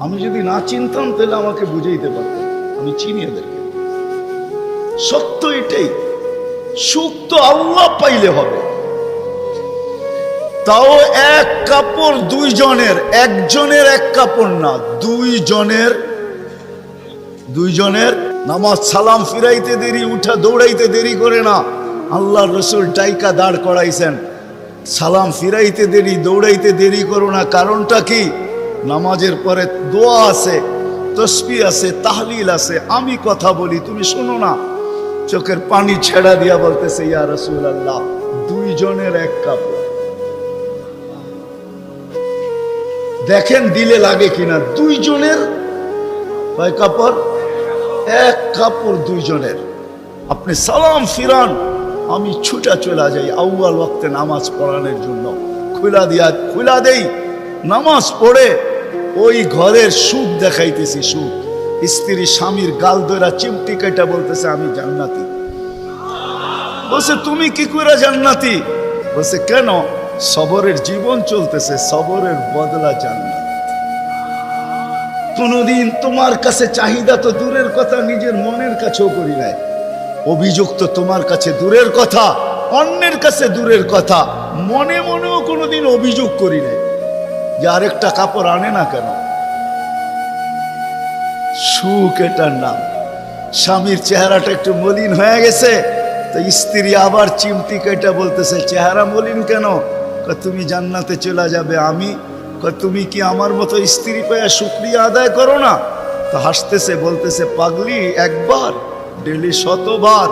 আমি যদি না চিনতাম তাহলে আমাকে বুঝাইতে পারতাম, আমি চিনি এদেরকে। সত্য এটাই, সুখ তো আল্লাহ পাইলে হবে। তাও এক কাপড় দুইজনের, একজনের এক কাপড় না, দুইজনের নামাজ সালাম ফিরাইতে দেরি, উঠা দৌড়াইতে দেরি করে না। আল্লাহর রসুল টাইকা দাঁড় করাইছেন, সালাম ফিরাইতে দেরি, দৌড়াইতে দেরি করো না। কারণটা কি? নামাজের পরে দোয়া আছে, তসবিহ আছে, তাহলিল আছে, আমি কথা বলি তুমি শোনো না। চোখের পানি ছেড়া দিয়া বলতেছে, ইয়া রাসূলুল্লাহ, দুইজনের এক কাপড়। দেখেন দিলে লাগে কিনা। দুইজনের কয় কাপড়? এক কাপড় দুইজনের। আপনি সালাম ফিরান, আমি ছুটা চলে যাই আউয়াল ওয়াক্তে নামাজ পড়ানোর জন্য, খুলা দেই। নামাজ পড়ে ওই ঘরের সুখ দেখাইতেছি, সুখ। স্ত্রী স্বামীর গাল ধরা চিমটি কেটে বলতেছে, আমি জান্নাতি। বলছে, তুমি কি করে জান্নাতি? বলছে, কেন? সবরের জীবন চলতেছে, সবরের বদলা জান্নাত। কোনদিন তোমার কাছে চাহিদা তো দূরের কথা, নিজের মনের কাছেও করি নাই। অভিযোগ তো তোমার কাছে দূরের কথা, অন্যের কাছে দূরের কথা, মনে মনেও কোনোদিন অভিযোগ করি নাই যে আরেকটা কাপড় আনে না কেন। সুখ এটার নাম। স্বামীর চেহারাটা একটু মলিন হয়ে গেছে, তো স্ত্রী আবার চিমটি কেটে বলতেছে, চেহারা মলিন কেন? তুমি জান্নাতে চলে যাবে। আমি তুমি কি আমার মতো স্ত্রী পেয়ে শুকরিয়া আদায় করো না? তো হাসতেছে, বলতেছে, পাগলি, একবার ডেলি 100বার।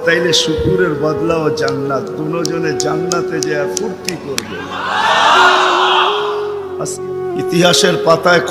তাইলে শুকুরের বদলাও জান্নাত। দুজনে জান্নাতে যে ফুর্তি করবে। ইতিহাসের পাতায়